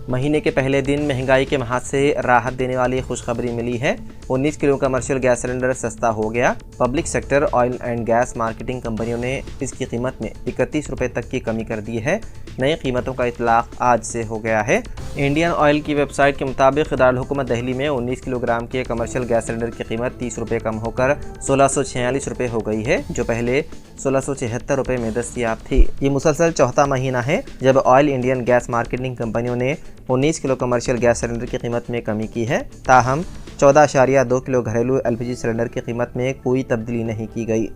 महीने के पहले दिन महंगाई के महाज से राहत देने वाली खुशखबरी मिली है। 19 किलो कमर्शियल गैस सिलेंडर सस्ता हो गया। Public sector oil and gas marketing कंपनियों ने इसकी कीमत में 31 रुपये तक की कमी कर दी है। नई कीमतों का इतलाक आज से हो गया है। इंडियन ऑयल की वेबसाइट के मुताबिक दारुल-हुकूमत दिल्ली में 19 किलोग्राम के कमर्शियल गैस सिलेंडर की कीमत 30 रुपये कम होकर 1646 रुपये हो गई है, जो पहले 1676 रुपये में दस्तयाब थी। ये मुसलसल चौथा महीना है जब ऑयल इंडियन गैस मार्केटिंग कंपनियों ने 19 किलो कमर्शियल गैस सिलेंडर की कीमत में कमी की है। ताहम 14.2 किलो घरेलू LPG सिलेंडर की कीमत में कोई तब्दीली नहीं की गई।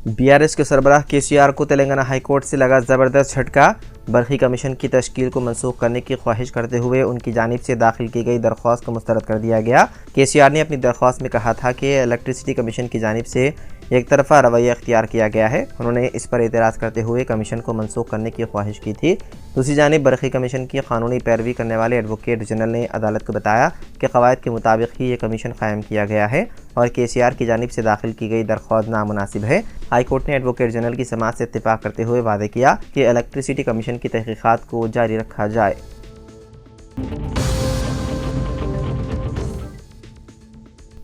BRS के सरबराह KCR को तेलंगाना हाईकोर्ट से लगा ज़बरदस्त झटका। बरखी कमीशन की तश्कील को मनसूख करने की ख्वाहिश करते हुए उनकी जानिब से दाखिल की गई दरख्वास्त को मुस्तरद कर दिया गया। KCR ने अपनी दरख्वास्त में कहा था कि इलेक्ट्रिसिटी कमीशन की जानिब से एक तरफा रवैया इख्तियार किया गया है। उन्होंने इस पर एतराज़ करते हुए कमीशन को मनसूख करने की ख्वाहिश की थी। दूसरी जानिब बरखी कमीशन की कानूनी पैरवी करने वाले एडवोकेट जनरल ने अदालत को बताया कि क़वायद के मुताबिक ही ये कमीशन कायम किया गया है और KCR की जानिब से दाखिल की गई दरख्वास्त नामुनासिब है। हाई कोर्ट ने एडवोकेट जनरल की समाअत से इत्तिफाक करते हुए वादे किया कि इलेक्ट्रिसिटी कमीशन की तहकीकात को जारी रखा जाए।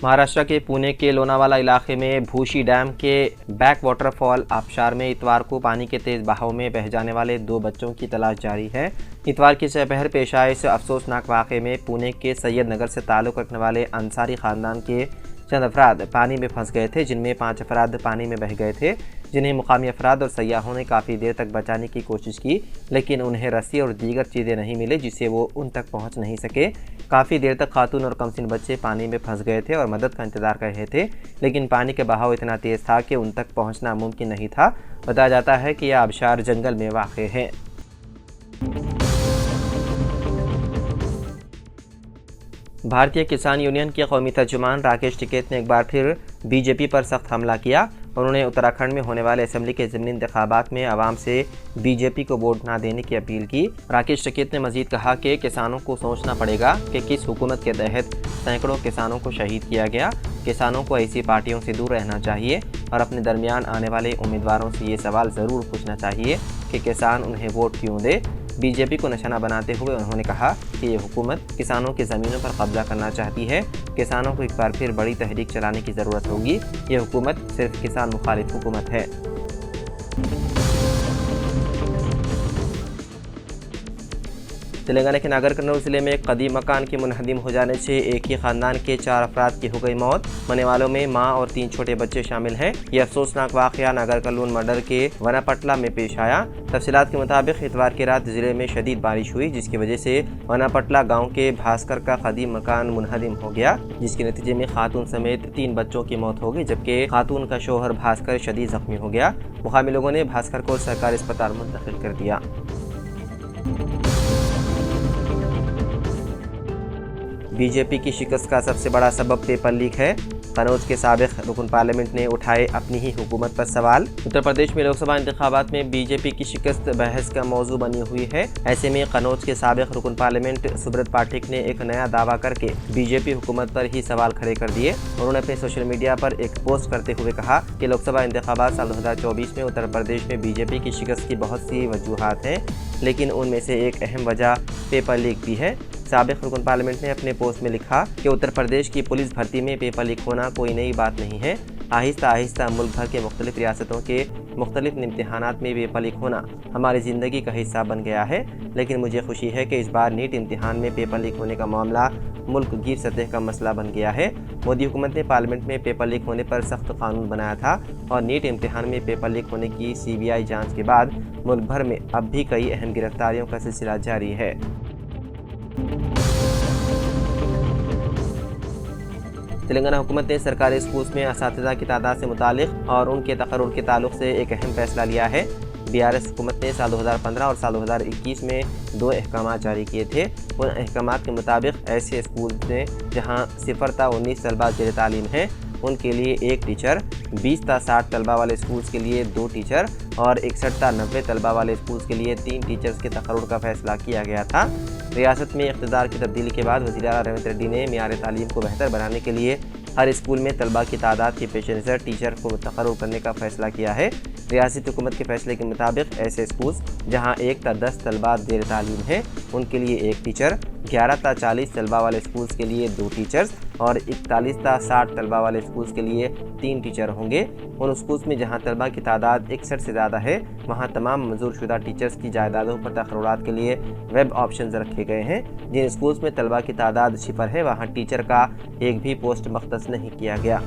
महाराष्ट्र के पुणे के लोनावाला इलाके में भूशी डैम के बैक वाटरफॉल आबशार में इतवार को पानी के तेज बहाव में बह जाने वाले 2 बच्चों की तलाश जारी है। इतवार की दोपहर पेश आए इस अफसोसनाक वाक़े में पुणे के सैयद नगर से ताल्लुक़ रखने वाले अंसारी ख़ानदान के चंद अफराद पानी में फंस गए थे, जिनमें 5 अफराद पानी में बह गए थे, जिन्हें मुकामी अफराद और सयाहों ने काफ़ी देर तक बचाने की कोशिश की, लेकिन उन्हें रस्सी और दीगर चीज़ें नहीं मिली, जिससे वो उन तक पहुंच नहीं सके। काफ़ी देर तक खातून और कमसिन बच्चे पानी में फंस गए थे और मदद का इंतज़ार कर रहे थे, लेकिन पानी का बहाव इतना तेज़ था कि उन तक पहुँचना मुमकिन नहीं था। बताया जाता है कि यह आबशार जंगल में वाक़ है। भारतीय किसान यूनियन के कौमी तर्जुमान राकेश टिकैत ने एक बार फिर BJP पर सख्त हमला किया। उन्होंने उत्तराखंड में होने वाले असेंबली के ज़मीनी इंतखाबात में आवाम से BJP को वोट ना देने की अपील की। राकेश टिकैत ने मजीद कहा कि किसानों को सोचना पड़ेगा कि किस हुकूमत के तहत सैकड़ों किसानों को शहीद किया गया। किसानों को ऐसी पार्टियों से दूर रहना चाहिए और अपने दरमियान आने वाले उम्मीदवारों से ये सवाल ज़रूर पूछना चाहिए कि किसान उन्हें वोट क्यों दे। BJP को निशाना बनाते हुए उन्होंने कहा कि ये हुकूमत किसानों की ज़मीनों पर कब्जा करना चाहती है। किसानों को एक बार फिर बड़ी तहरीक चलाने की ज़रूरत होगी। ये हुकूमत सिर्फ किसान मुखालिफ हुकूमत है। तेलंगाना के नागर कर्नूल ज़िले में एक कदीम मकान के मुनहदिम हो जाने से एक ही ख़ानदान के 4 अफराद की हो गई मौत। मरने वालों में मां और 3 छोटे बच्चे शामिल हैं। यह अफसोसनाक वाक़या नागर कर्नूल मर्डर के वनापटला में पेश आया। तफसीलात के मुताबिक इतवार की रात ज़िले में शदीद बारिश हुई, जिसकी वजह से वनापटला गाँव के भास्कर का कदीम मकान मुनहदिम हो गया, जिसके नतीजे में खातून समेत 3 बच्चों की मौत हो गई, जबकि खातून का शोहर भास्कर शदीद जख्मी हो गया। मुकामी लोगों ने भास्कर को सरकारी अस्पताल मुंतकिल कर दिया। BJP की शिकस्त का सबसे बड़ा सबब पेपर लीक है। कनौज के साबिक रुकन पार्लियामेंट ने उठाए अपनी ही हुकूमत पर सवाल। उत्तर प्रदेश में लोकसभा इंतखाबात में BJP की शिकस्त बहस का मौजू बनी हुई है। ऐसे में कनौज के साबिक रुकन पार्लियामेंट सुब्रत पाठक ने एक नया दावा करके BJP हुकूमत पर ही सवाल खड़े कर दिए। उन्होंने अपने सोशल मीडिया पर एक पोस्ट करते हुए कहा कि लोकसभा इंतखाबात साल 2024 में उत्तर प्रदेश में BJP की शिकस्त की बहुत सी वजूहात हैं, लेकिन उनमें से एक अहम वजह पेपर लीक भी है। साबिक रुकन पार्लियामेंट ने अपने पोस्ट में लिखा कि उत्तर प्रदेश की पुलिस भर्ती में पेपर लीक होना कोई नई बात नहीं है। आहिस्ता आहिस्ता मुल्क भर के मुख्तलिफ रियासतों के मुख्तलिफ इम्तिहानात में पेपर लीक होना हमारी ज़िंदगी का हिस्सा बन गया है, लेकिन मुझे खुशी है कि इस बार नीट इम्तिहान में पेपर लीक होने का मामला मुल्क गिर सतह का मसला बन गया है। मोदी हुकूमत ने पार्लियामेंट में पेपर लीक होने पर सख्त कानून बनाया था और नीट इम्तिहान में पेपर लीक होने की CBI जाँच के बाद मुल्क भर में अब भी कई अहम गिरफ्तारियों का सिलसिला जारी है। तेलंगाना हुकूमत ने सरकारी स्कूल्स में असातिज़ा की तादाद से मुतालिक और उनके तकर्रुर के ताल्लुक से एक अहम फैसला लिया है। BRS हुकूमत ने साल 2015 और साल 2021 में 2 अहकाम जारी किए थे। उन अहकाम के मुताबिक ऐसे स्कूल में जहां 0 ता 19 तलबा ज़ेर तालीम हैं, उनके लिए 1 टीचर, 20 ता 60 तलबा वाले स्कूल्स के लिए 2 टीचर और 61 ता 90 तलबा वाले स्कूल्स के लिए 3 टीचर्स के तकर्रुर का फैसला किया गया था। रियासत में इक़्तिदार की तब्दीली के बाद वज़ीर आला रेवंत रेड्डी ने मियार तालीम को बेहतर बनाने के लिए हर स्कूल में तलबा की तादाद के पेश नज़र टीचर को तकर्रुर करने का फैसला किया है। रियासती हुकूमत के फैसले के मुताबिक ऐसे स्कूल्स जहां 1 ता 10 तलबा ज़ेर तालीम है उनके लिए 1 टीचर, 11 ता 40 तलबा वाले स्कूल्स के लिए 2 टीचर्स और 41 ता 60 तलबा वाले स्कूल्स के लिए 3 टीचर होंगे। उन स्कूल्स में जहां तलबा की तादाद 61 से ज़्यादा है वहां तमाम मंजूर शुदा टीचर्स की जायदादों पर तकर्रुरात के लिए वेब ऑप्शन रखे गए हैं। जिन स्कूल्स में तलबा की तादाद 0 है वहाँ टीचर का एक भी पोस्ट मख्तस नहीं किया गया।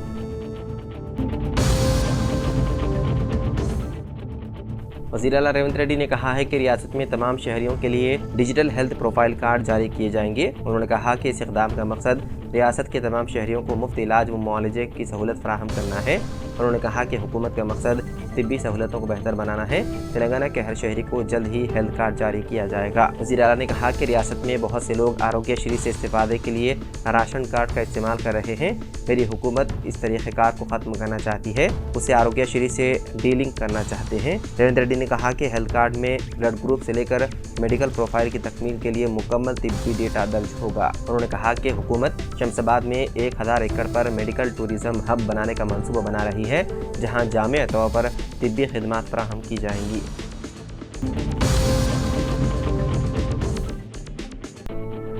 वज़ीर आला रेवंत रेड्डी ने कहा है कि रियासत में तमाम शहरियों के लिए डिजिटल हेल्थ प्रोफाइल कार्ड जारी किए जाएंगे। उन्होंने कहा कि इस इक़दाम का मकसद रियासत के तमाम शहरियों को मुफ्त इलाज व मुआलजे की सहूलत फराहम करना है। उन्होंने कहा कि हुकूमत का मकसद तिब्बी सहूलतों को बेहतर बनाना है। तेलंगाना के हर शहरी को जल्द ही हेल्थ कार्ड जारी किया जाएगा। वज़ीर आला ने कहा कि रियासत में बहुत से लोग आरोग्यश्री से इस्तेफादे के लिए राशन कार्ड का इस्तेमाल कर रहे हैं। मेरी हुकूमत इस तरीक़ेकार को ख़त्म करना चाहती है, उसे आरोग्यश्री से डीलिंग करना चाहते हैं। रेवंत रेड्डी ने कहा कि हेल्थ कार्ड में ब्लड ग्रुप से लेकर मेडिकल प्रोफाइल की तकमील के लिए मुकम्मल तिब्बी डेटा दर्ज होगा। उन्होंने कहा कि हुकूमत शमशाबाद में 1000 एकड़ पर मेडिकल टूरिज़्म हब बनाने का मंसूबा बना रही है, जहां जामे तौर पर तिब्बी खिदमात फराहम की जाएंगी।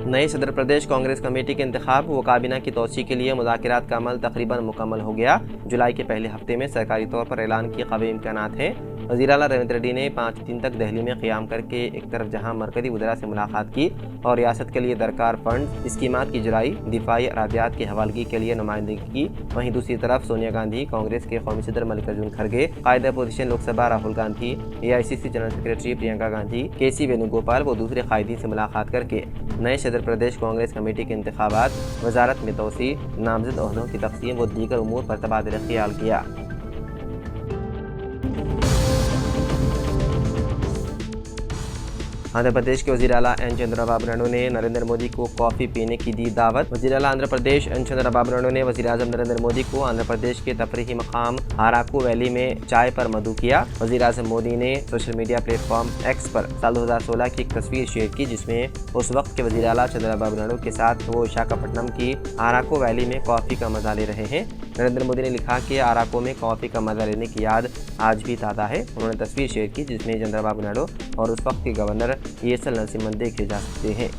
नए सदर प्रदेश कांग्रेस कमेटी के इंतखाब व काबीना की तोसी के लिए मुज़ाकरात का अमल तकरीबन मुकम्मल हो गया। जुलाई के पहले हफ्ते में सरकारी तौर पर ऐलान किए काबिल इम्कानात हैं। वज़ीर आला रेवंत रेड्डी ने 5 दिन तक दिल्ली में क़याम करके एक तरफ जहां मरकज़ी वज़रा से मुलाकात की और रियासत के लिए दरकार फंड स्कीमात की जुराई दिफाई अरादियात की हवालगी के लिए नुमाइंदगी की, वहीं दूसरी तरफ सोनिया गांधी, कांग्रेस के कौमी सदर मल्लिकार्जुन खड़गे, कायद opposition Lok Sabha Rahul Gandhi, AICC general secretary Priyanka Gandhi, KC Venugopal व दूसरे कायदीन से मुलाकात करके नए सदर प्रदेश कांग्रेस कमेटी के इंतखाबात, वजारत में तोसी, नामजद ओहदों की तक़सीम व दीगर उमूर पर तबादला ख्याल किया। आंध्र प्रदेश के वज़ीर आला एन चंद्रबाबू नायडू ने नरेंद्र मोदी को कॉफ़ी पीने की दी दावत। वज़ीर आला आंध्र प्रदेश एन चंद्रबाबू नायडू ने वज़ीर आज़म नरेंद्र मोदी को आंध्र प्रदेश के तफरीही मकाम आराकू वैली में चाय पर मदऊ किया। वज़ीर आज़म मोदी ने सोशल मीडिया प्लेटफॉर्म एक्स पर साल 2016 की एक तस्वीर शेयर की, जिसमें उस वक्त के वज़ीर आला चंद्रबाबू नायडू के साथ वो विशाखापट्टनम की आराकू वैली में कॉफ़ी का मज़ा ले रहे हैं। नरेंद्र मोदी ने लिखा कि आराको में कॉफ़ी का मज़ा लेने की याद आज भी ताज़ा है। उन्होंने तस्वीर शेयर की जिसमें चंद्रबाबू नायडू और उस वक्त के गवर्नर ESL नरसिम्हन देखे जा सकते हैं।